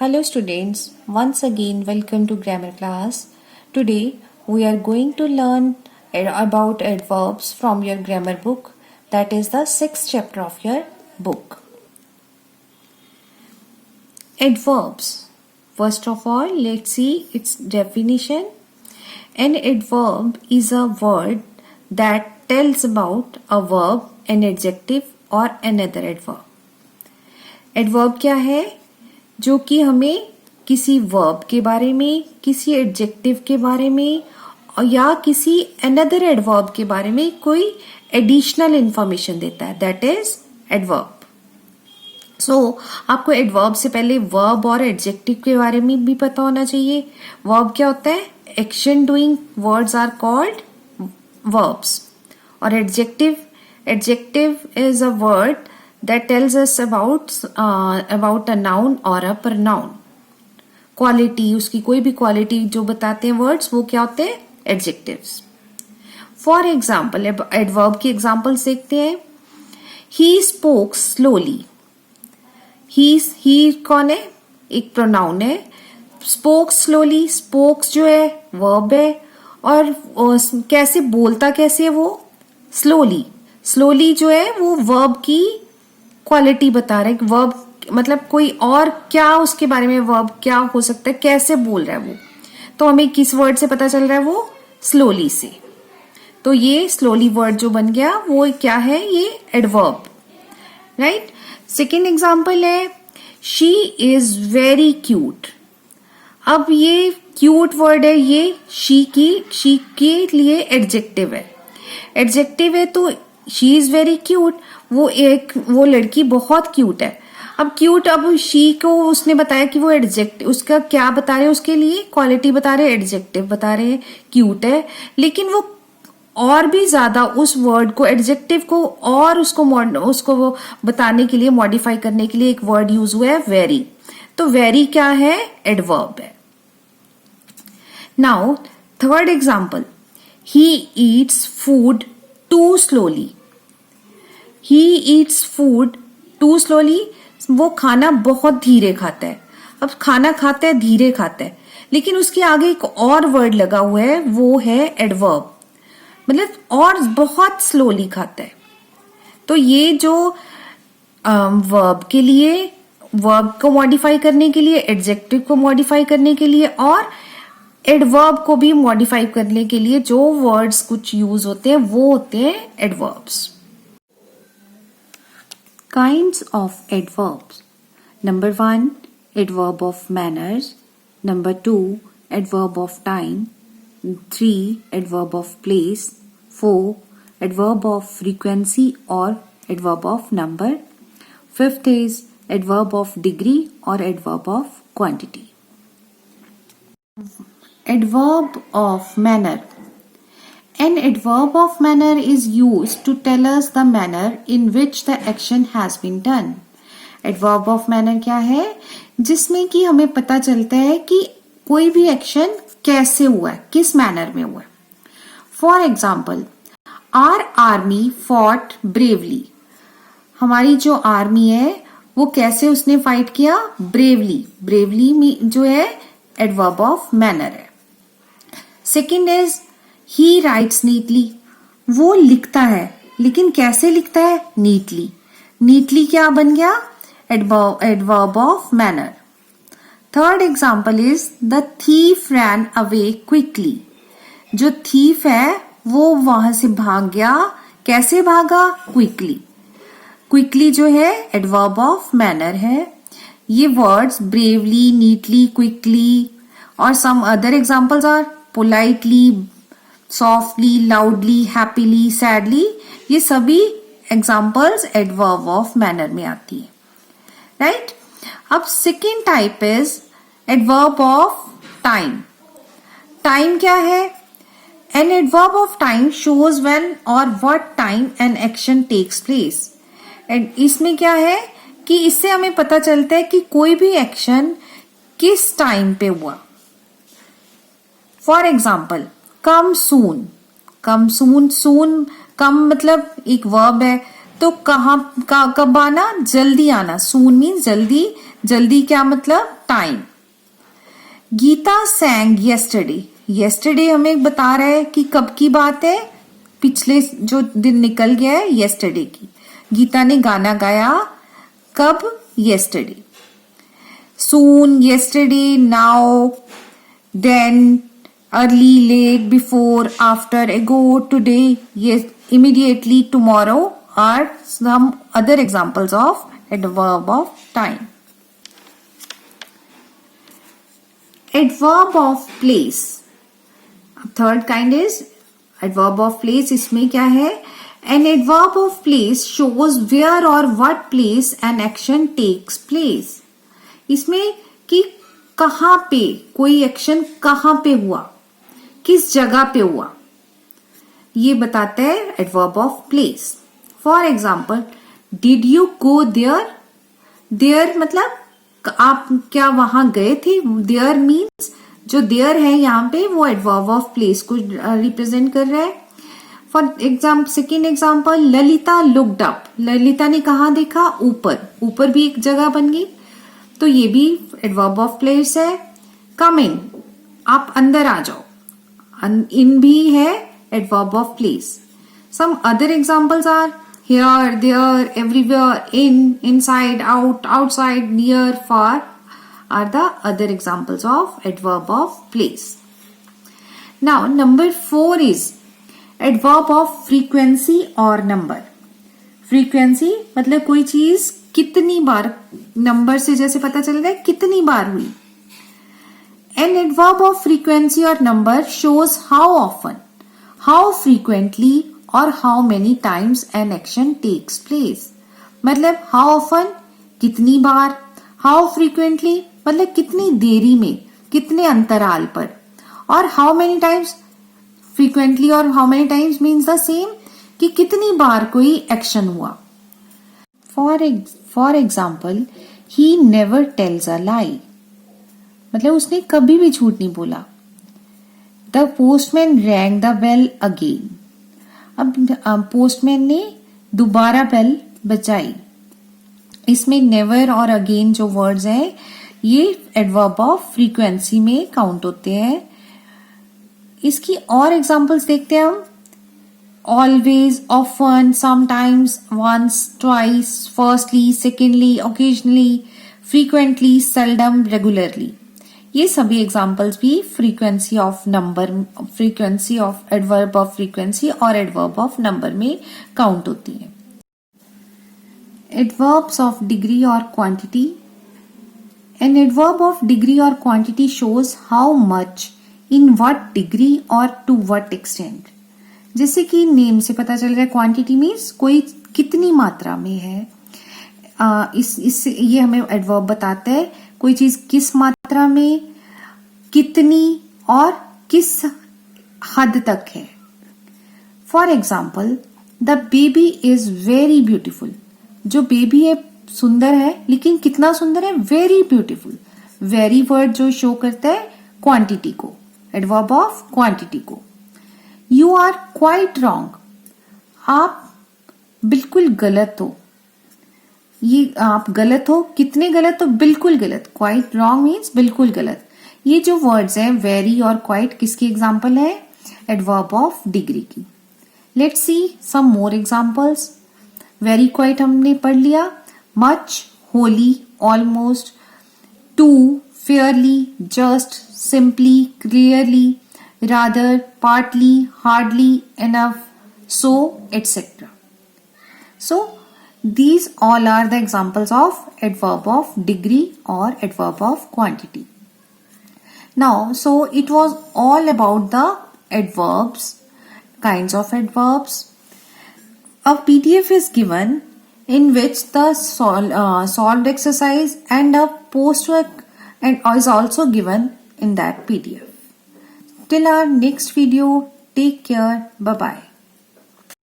Hello students, once again welcome to grammar class. Today we are going to learn about adverbs from your grammar book, that is the 6th chapter of your book. Adverbs. First of all, let's see its definition. An adverb is a word that tells about a verb, an adjective or another adverb. Adverb क्या है? जो कि हमें किसी verb के बारे में, किसी एडजेक्टिव के बारे में या किसी अनदर एडवर्ब के बारे में कोई एडिशनल इंफॉर्मेशन देता है, दैट इज एडवर्ब. सो आपको एडवर्ब से पहले वर्ब और एडजेक्टिव के बारे में भी पता होना चाहिए. वर्ब क्या होता है? Action doing words are called verbs. और adjective is a word that tells us about a noun or a pronoun. Quality, उसकी कोई भी क्वालिटी जो बताते हैं वर्ड्स, वो क्या होते हैं? एडजेक्टिव्स. फॉर एग्जाम्पल, एडवर्ब की एग्जाम्पल्स देखते हैं. He spoke slowly. ही कौन है? एक प्रोनाउन है. स्पोक स्लोली, स्पोक्स जो है वर्ब है. और कैसे बोलता, कैसे है वो? स्लोली. स्लोली जो है वो वर्ब की क्वालिटी बता रहे हैं. वर्ब मतलब कोई और क्या, उसके बारे में वर्ब क्या हो सकता है, कैसे बोल रहा है वो. तो हमें किस वर्ड से पता चल रहा है? वो स्लोली से. तो ये स्लोली वर्ड जो बन गया वो क्या है? ये एडवर्ब, राइट. सेकेंड एग्जाम्पल है शी इज वेरी क्यूट. अब ये क्यूट वर्ड है, ये शी के लिए एडजेक्टिव है. एडजेक्टिव है तो शी इज वेरी क्यूट, वो लड़की बहुत क्यूट है. अब क्यूट, अब शी को उसने बताया कि वो एडजेक्टिव, उसका क्या बता रहे हैं? उसके लिए क्वालिटी बता रहे हैं, एडजेक्टिव बता रहे हैं, क्यूट है. लेकिन वो और भी ज्यादा उस वर्ड को, एडजेक्टिव को और उसको वो बताने के लिए, मॉडिफाई करने के लिए एक वर्ड यूज हुआ है, वेरी. तो वेरी क्या है? एडवर्ब है. Now third example, he eats food too slowly. He eats food too slowly. वो खाना बहुत धीरे खाता है. अब खाना खाता है, धीरे खाता है, लेकिन उसके आगे एक और वर्ड लगा हुआ है, वो है एडवर्ब. मतलब और बहुत स्लोली खाता है. तो ये जो वर्ब के लिए, वर्ब को मॉडिफाई करने के लिए, एडजेक्टिव को मॉडिफाई करने के लिए और एडवर्ब को भी मॉडिफाई करने के लिए जो वर्ड्स कुछ यूज होते हैं, वो होते हैं adverbs. Kinds of adverbs. Number 1, adverb of manners. Number 2, adverb of time. 3, adverb of place. 4, adverb of frequency or adverb of number. 5th is adverb of degree or adverb of quantity. Adverb of manner. An adverb of manner is used to tell us the manner in which the action has been done. Adverb of manner क्या है? जिसमें कि हमें पता चलता है कि कोई भी एक्शन कैसे हुआ है, किस मैनर में हुआ है. For example, our army fought bravely. हमारी जो आर्मी है वो कैसे उसने फाइट किया? ब्रेवली. ब्रेवली जो है एडवर्ब ऑफ मैनर है. Second is he rights neatly. वो लिखता है, लेकिन कैसे लिखता है? नीटली. नीटली क्या बन गया? Adverb of manner. Third example is the thief ran away quickly. जो थीफ है वो वहां से भाग गया. कैसे भागा? क्विकली. क्विकली जो है एडवर्ब ऑफ मैनर है. ये वर्ड्स ब्रेवली, नीटली, क्विकली और some other examples are politely, softly, loudly, happily, sadly. ये सभी एग्जाम्पल्स एडवर्ब ऑफ मैनर में आती है, राइट. अब second type is adverb of time. Time क्या है? An adverb of time shows when और what time an action takes place. इसमें क्या है कि इससे हमें पता चलता है कि कोई भी एक्शन किस टाइम पे हुआ. फॉर एग्जाम्पल, कम सून. सून कम मतलब एक वर्ब है, तो कब आना? जल्दी आना. सून मीन्स जल्दी. जल्दी क्या मतलब? Time. Gita sang yesterday. yesterday हमें बता रहा है कि कब की बात है, पिछले जो दिन निकल गया है yesterday की. गीता ने गाना गाया कब? yesterday. soon, yesterday, now, then, early, late, before, after, ago, today, yes, immediately, tomorrow are some other examples of adverb of time. Adverb of place. Third kind is adverb of place. इसमें क्या है? An adverb of place shows where or what place an action takes place. इसमें कि कहाँ पे कोई action कहाँ पे हुआ, किस जगह पे हुआ, ये बताते हैं adverb of place. For example, did you go there. There मतलब आप क्या वहां गए थे. देयर मीन्स जो देयर है यहाँ पे वो एडवर्ब ऑफ प्लेस को रिप्रेजेंट कर रहा है. For example, second example, Lalita looked up. Lalita ने कहा देखा? ऊपर. ऊपर भी एक जगह बन गई, तो ये भी एडवर्ब ऑफ प्लेस है. कम इन, आप अंदर आ जाओ. इन भी है adverb of place. Some other examples are here, there, everywhere, in, inside, out, outside, near, far are the other examples of adverb of place. Now, number 4 is adverb of frequency or number. Frequency मतलब कोई चीज कितनी बार, number से जैसे पता चल रहा है कितनी बार हुई. An adverb of frequency or number shows how often, how frequently और how many times an action takes place. मतलब how often कितनी बार, how frequently मतलब कितनी देरी में, कितने अंतराल पर, और how many times frequently और how many times means the same कि कितनी बार कोई एक्शन हुआ. For example, he never tells a lie. मतलब उसने कभी भी झूठ नहीं बोला. The postman rang the bell again. अब पोस्टमैन ने दोबारा बेल बजाई. इसमें नेवर और अगेन जो वर्ड्स हैं ये एडवर्ब ऑफ फ्रीक्वेंसी में काउंट होते हैं. इसकी और एग्जांपल्स देखते हैं हम. Always, often, sometimes, once, twice, firstly, secondly, occasionally, frequently, seldom, regularly. ये सभी एग्जाम्पल्स भी frequency of number, frequency of adverb of frequency और एडवर्ब ऑफ नंबर में काउंट होती है. एडवर्ब्स ऑफ डिग्री और quantity. An adverb of degree और quantity shows how much, in what degree और टू व्हाट एक्सटेंट. जैसे कि नेम से पता चल रहा है, क्वांटिटी मीन्स कोई कितनी मात्रा में है. इससे ये हमें एडवर्ब बताता है कोई चीज किस मात्रा में, कितनी और किस हद तक है. For example, the baby is very beautiful. जो बेबी है सुंदर है, लेकिन कितना सुंदर है? Very beautiful. वेरी वर्ड जो शो करता है क्वांटिटी को, एडवर्ब ऑफ क्वांटिटी को. You are quite wrong. आप बिल्कुल गलत हो. ये आप गलत हो, कितने गलत हो? बिल्कुल गलत. क्वाइट रॉन्ग मीन्स बिल्कुल गलत. ये जो वर्ड्स हैं वेरी और क्वाइट किसकी एग्जाम्पल है? एडवर्ब ऑफ डिग्री की. Let's see some more examples. Very quite हमने पढ़ लिया. Much, wholly, almost, too, fairly, just, simply, clearly, rather, partly, hardly, enough, so, etcetera. So these all are the examples of adverb of degree or adverb of quantity. Now, so it was all about the adverbs, kinds of adverbs. A PDF is given in which the solved exercise and a postwork and is also given in that PDF. Till our next video, take care. Bye bye.